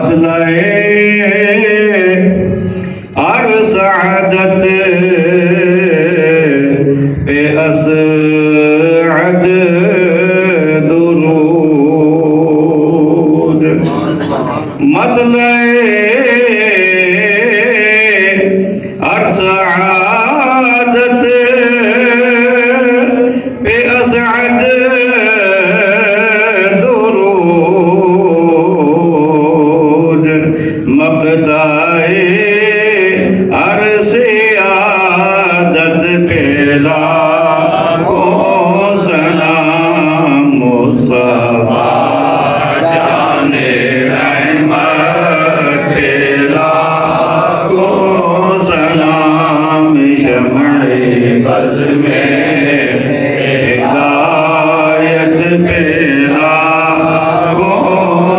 مطلع اور سعادت پہ اسعد درود مطلع اور سعادت پہ اسعد درود مقطع عرص عادت پہ لاکھوں سلام مصطفیٰ جان رحمت پہ لاکھوں سلام شمع بز میں ہدایت پہ لاکھوں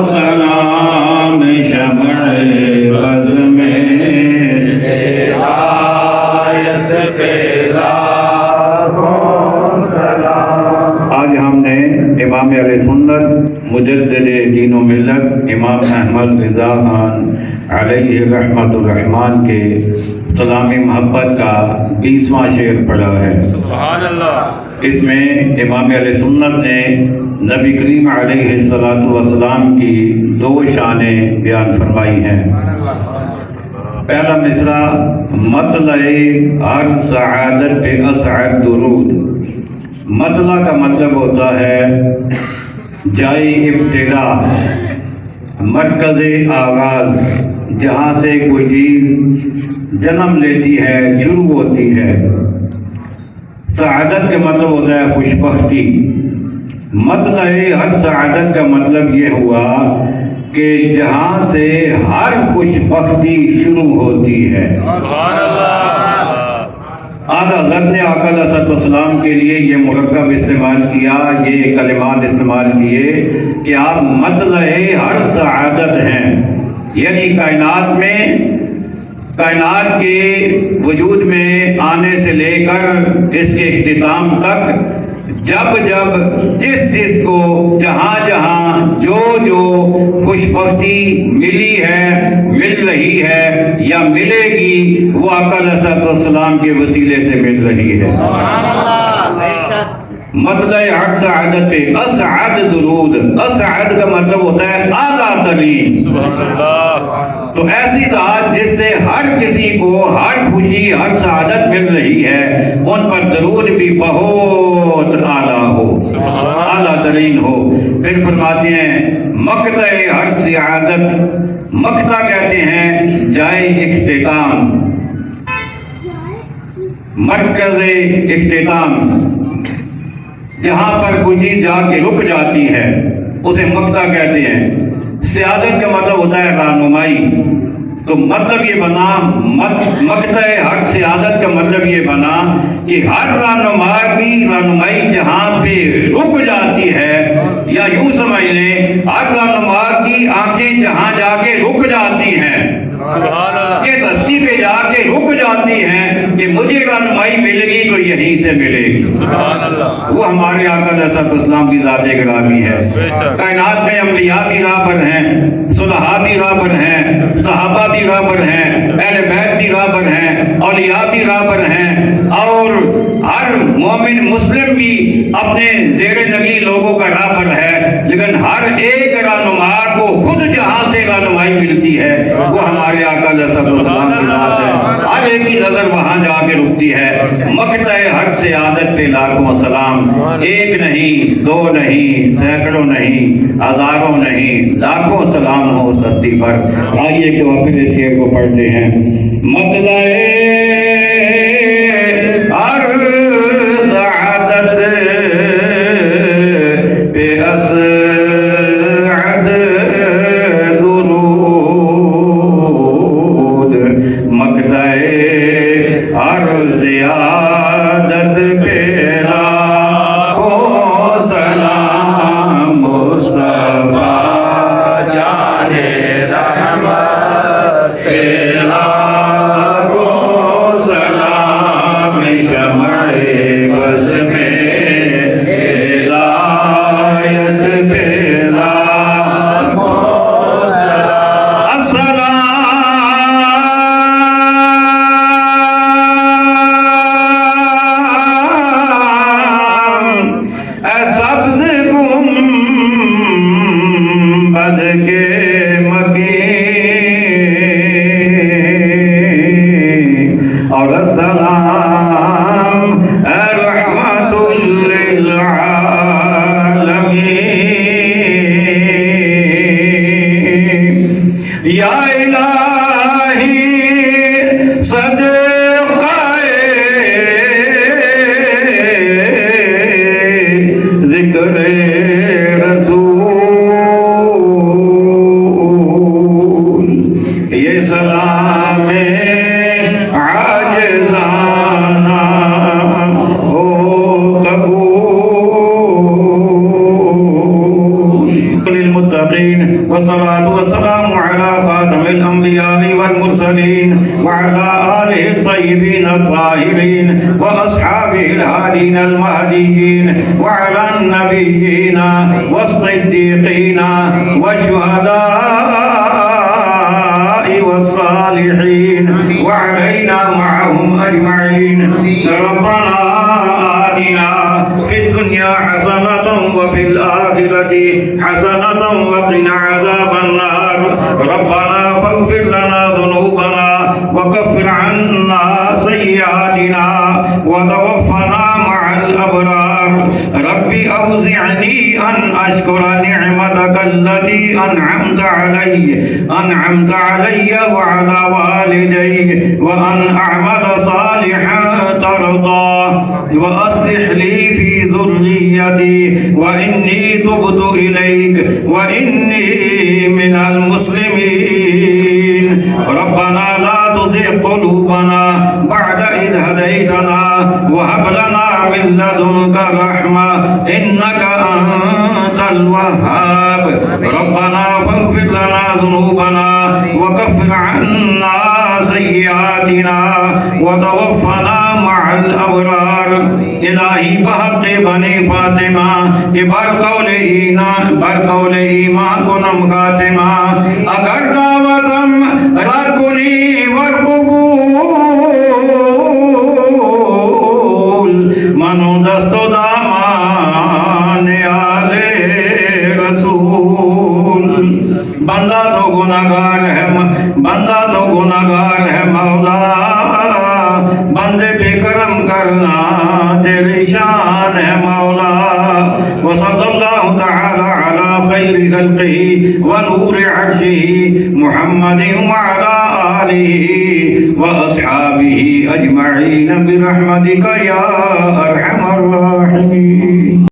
سلام شمع بز میں ہدایت پہ لاکھوں سلام۔ آج ہم نے امام اہل سنت مجدد دین و ملت امام احمد رضا خان علیہ رحمت الرحمن کے سلامی محبت کا 20واں شعر پڑھا ہے۔ سبحان اللہ۔ اس میں امام اہل سنت نے نبی کریم علیہ السلام کی 2 شانیں بیان فرمائی ہیں۔ پہلا مصرع مطلع ہر سعادت پہ اسعد درود۔ مطلع کا مطلب ہوتا ہے جائے ابتدا، مرکز آغاز، جہاں سے کوئی چیز جنم لیتی ہے، شروع ہوتی ہے۔ سعادت کا مطلب ہوتا ہے خوشبختی۔ مطلع ہر سعادت کا مطلب یہ ہوا کہ جہاں سے ہر خوشبختی شروع ہوتی ہے۔ سبحان اللہ۔ اعلیٰ حضرت نے آقا علیہ السلام کے لیے یہ مرکب استعمال کیا، یہ کلمات استعمال کیے کہ آپ مطلع ہر سعادت ہیں، یعنی کائنات کے وجود میں آنے سے لے کر اس کے اختتام تک جب جس کو جہاں جو خوشبختی ملی ہے، مل رہی ہے یا ملے گی، وہ آقا علیہ السلام کے وسیلے سے مل رہی ہے۔ مطلع ہر سعادت پہ اسعد درود۔ اسعد کا مطلب ہوتا ہے اعلیٰ ترین۔ سبحان اللہ۔ تو ایسی ذات جس سے ہر کسی کو ہر خوشی ہر سعادت مل رہی ہے، ان پر درود بھی بہت اعلیٰ ہو، اعلیٰ ترین ہو۔ پھر فرماتے ہیں مقطع ہر سعادت۔ مقطع کہتے ہیں جائے اختتام، مرکز اختتام، جہاں پر کوئی چیز جا کے رک جاتی ہے اسے مقطع کہتے ہیں۔ سعادت کا مطلب ہوتا ہے رہنمائی۔ تو مطلب یہ بنا مقطع ہر سعادت کا مطلب یہ بنا کہ ہر رہنمائی جہاں پہ رک جاتی ہے، یا یوں سمجھ لیں ہر رہنما کی آنکھیں جہاں جا کے رک جاتی ہیں، سبحان اللہ۔ جس ہستی پہ جا کے رک جاتی ہیں کہ مجھے رہنمائی ملے گی تو یہیں سے ملے گی، سبحان اللہ۔ وہ ہمارے آقا علیہ السلام کی ذات گرامی ہے۔ کائنات میں انبیاء بھی راہ پر ہیں، صلحاء بھی راہ پر ہیں، صحابہ بھی راہ پر ہیں، اہل بیت بھی راہ پر ہیں، اولیاء بھی راہ پر ہیں، اور ہر مومن مسلم بھی اپنے زیر نگی لوگوں کا راہ پر ہے، لیکن ہر ایک رہنما کو خود جہاں سے رہنمائی ملتی ہے وہ ہمارے آقا علیہ السلام کی ذات ہے۔ ہر ایک کی نظر وہاں جا کے رکتی ہے۔ مقطع ہر سعادت پہ لاکھوں سلام، ایک نہیں، 2 نہیں، سینکڑوں نہیں، ہزاروں نہیں، لاکھوں سلام ہو اس ہستی پر۔ آئیے کہ وہ پھر اس شعر کو پڑھتے ہیں۔ مطلع ہر سعادت پہ اسعد درود مقطع ہر سعادت پہ لاکھوں سلام مصطفیٰ جان رحمت پہ لاکھوں سلام شمع بز میں ہدایت پہ لاکھوں سلام یا الہی صدقہ ذکر رسول، یہ سلام عاجزانہ ہو قبول للمتقین، والصلاة والسلام على خاتم الأنبياء والمرسلين وعلى آله الطيبين الطاهرين وأصحابه الهادين المهديين وعلى النبيين والصديقين والشهداء والصالحين وعلينا معهم أجمعين. ربنا آتنا في الدنيا حسنة وفي الآخرة حسنة وقنا عذاب النار. ربنا فاغفر لنا ذنوبنا وكفر عنا سيئاتنا وتوفنا مع الأبرار. رب أوزعني أن أشكر نعمتك التي أنعمت علي وعلى والدي وأن أعمل صالحا ترضاه وأصلح لي في ذريتي وإني تبت إليك وإني من المسلمين. ربنا لا تزغ قلوبنا بعد إذ هديتنا وهب لنا من لدنك رحمة إنك أنت الوهاب. ربنا فاغفر لنا ذنوبنا وكفر عنا سيئاتنا وتوفنا مع الأبرار. الہی بحق بنی فاطمہ برقول ایمان کنم خاتمہ اگر دعوتم رکنی ورقبول منو دست و دامان آل رسول. بندہ تو گناہگار ہے مولا، بندے پہ کرم کرنا تیری شان ہے مولا. وصلی اللہ تعالی علی خیر خلقہ ونور عرشہ محمد وعلی آلہ واصحابہ اجمعین برحمتک یا ارحم الراحمین.